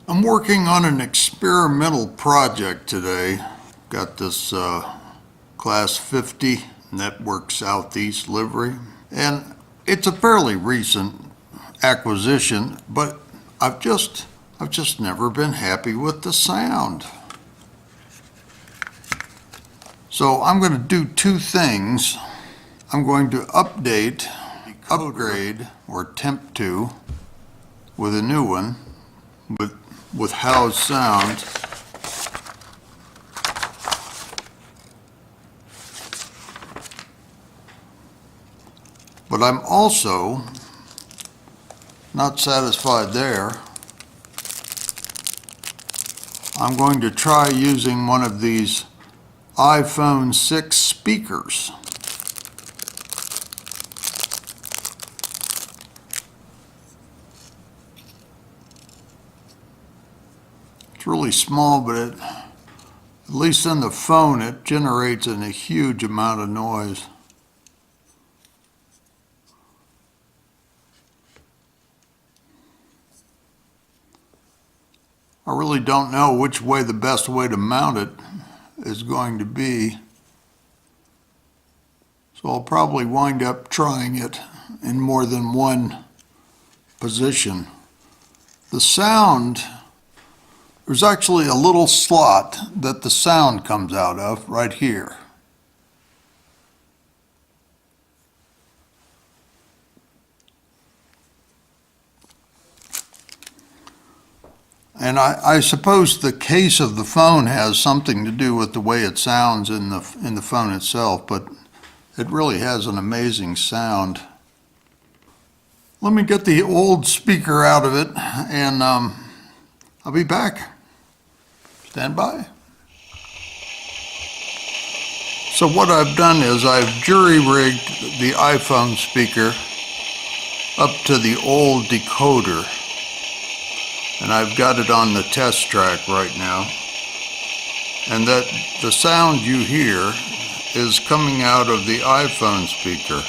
I'm working on an experimental project today. Got this Class 50 Network Southeast livery, and it's a fairly recent acquisition, but I've just never been happy with the sound. So I'm going to do two things. I'm going to upgrade, or attempt to, with a new one, with Howe's sound. But I'm also not satisfied there. I'm going to try using one of these iPhone 6 speakers. It's really small, but at least in the phone, it generates a huge amount of noise. I really don't know which way the best way to mount it is going to be. So I'll probably wind up trying it in more than one position. The sound, there's actually a little slot that the sound comes out of right here. And I suppose the case of the phone has something to do with the way it sounds in the phone itself, but it really has an amazing sound. Let me get the old speaker out of it, and I'll be back. Stand by. So what I've done is I've jury-rigged the iPhone speaker up to the old decoder. And I've got it on the test track right now. And that the sound you hear is coming out of the iPhone speaker.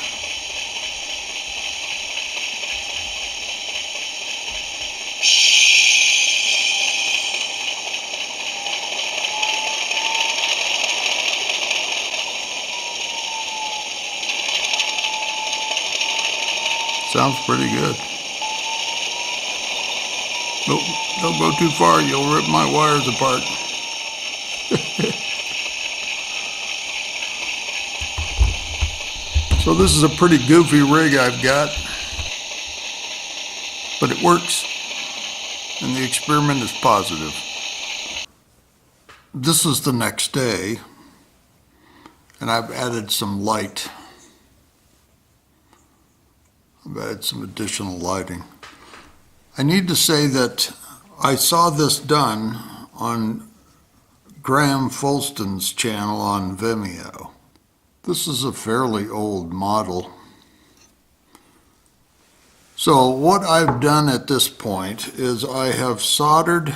Sounds pretty good. Nope, don't go too far, you'll rip my wires apart. So this is a pretty goofy rig I've got, but it works, and the experiment is positive. This is the next day, and I've added some light. I've added some additional lighting. I need to say that I saw this done on Graham Fulston's channel on Vimeo. This is a fairly old model. So what I've done at this point is I have soldered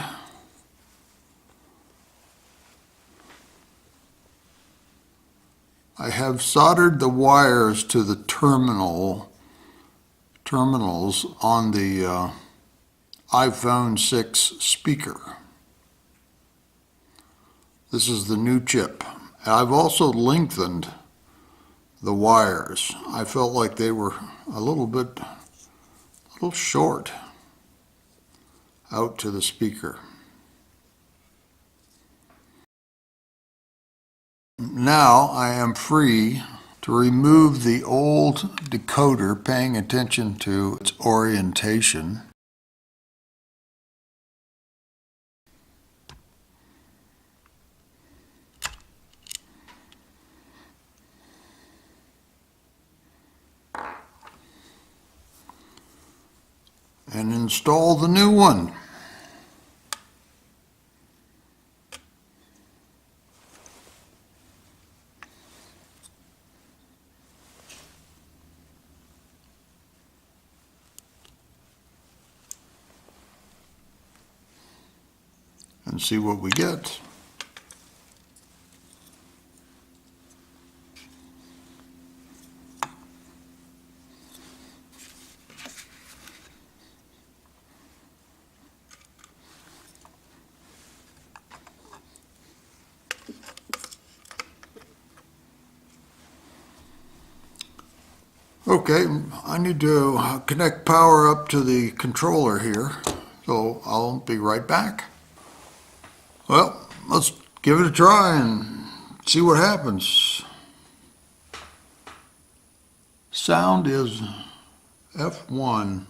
the wires to the terminals on the iPhone 6 speaker. This is the new chip. I've also lengthened the wires. I felt like they were a little short out to the speaker. Now I am free to remove the old decoder, paying attention to its orientation. And install the new one. And see what we get. Okay, I need to connect power up to the controller here, so I'll be right back. Well, let's give it a try and see what happens. Sound is F1.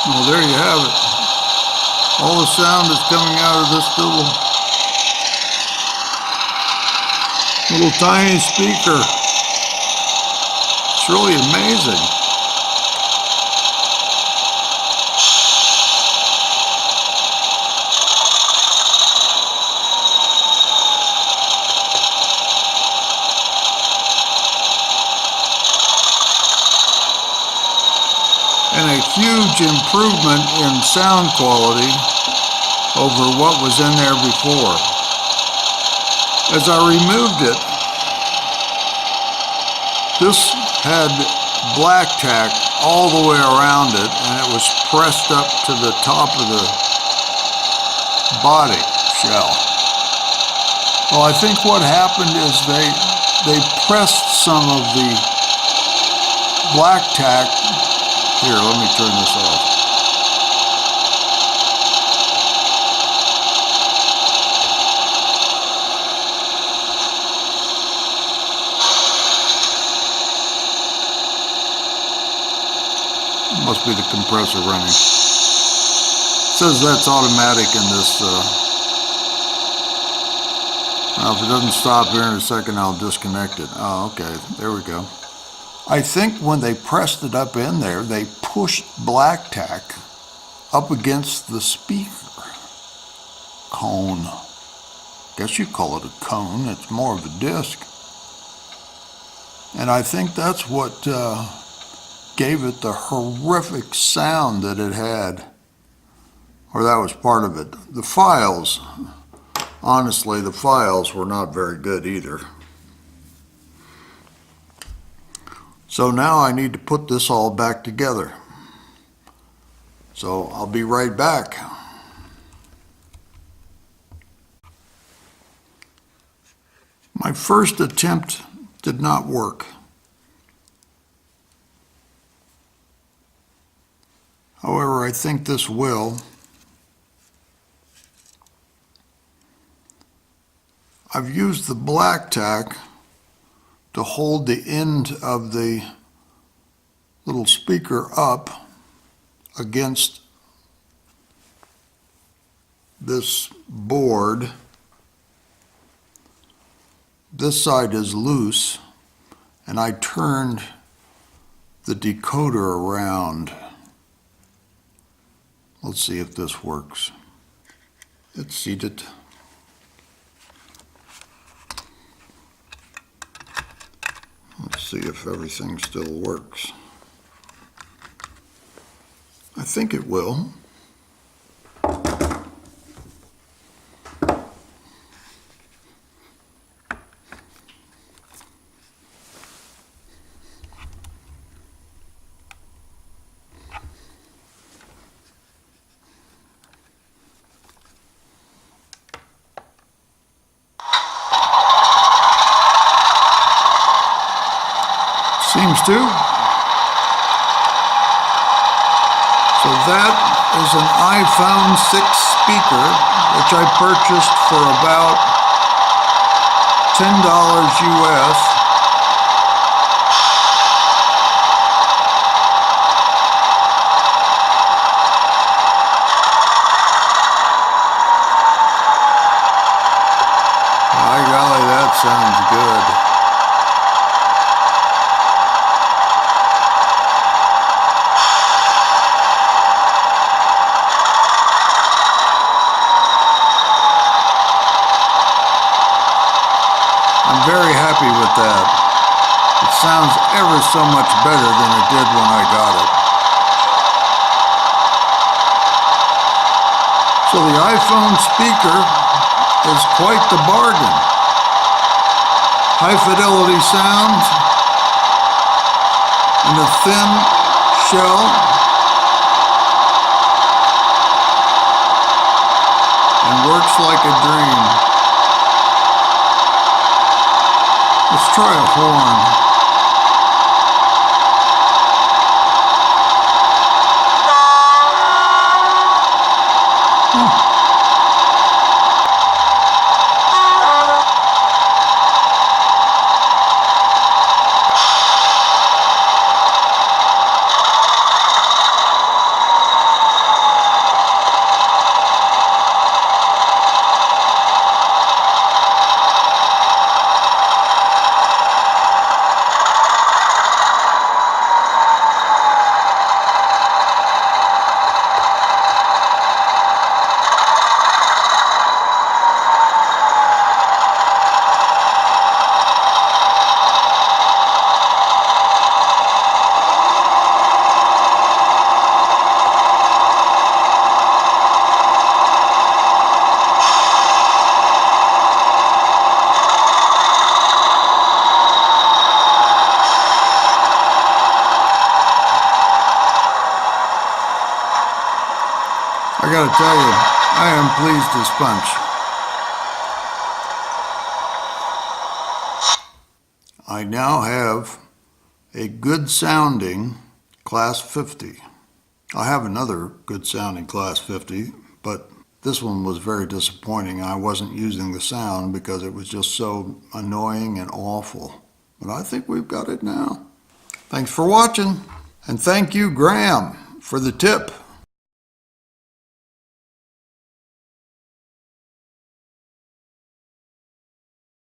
Well, there you have it. All the sound is coming out of this little tiny speaker. It's really amazing. And a huge improvement in sound quality over what was in there before. As I removed it, this had black tack all the way around it, and it was pressed up to the top of the body shell. Well, I think what happened is they pressed some of the black tack. Here, let me turn this off. Must be the compressor running. It says that's automatic in this. Now, if it doesn't stop here in a second, I'll disconnect it. Oh, okay. There we go. I think when they pressed it up in there, they pushed black tack up against the speaker cone. Guess you call it a cone. It's more of a disc. And I think that's what gave it the horrific sound that it had. Or that was part of it. The files, honestly, the files were not very good either. So now I need to put this all back together. So I'll be right back. My first attempt did not work. However, I think this will. I've used the black tack to hold the end of the little speaker up against this board. This side is loose, and I turned the decoder around. Let's see if this works. It's seated. Let's see if everything still works. I think it will. Seems to. So that is an iPhone 6 speaker, which I purchased for about $10 US. By golly, that sounds good. I'm very happy with that. It sounds ever so much better than it did when I got it. So the iPhone speaker is quite the bargain. High fidelity sound and a thin shell works like a dream. Let's try a horn. I gotta tell you, I am pleased as punch. I now have a good sounding Class 50. I have another good sounding Class 50, but this one was very disappointing. I wasn't using the sound because it was just so annoying and awful. But I think we've got it now. Thanks for watching, and thank you, Graham, for the tip.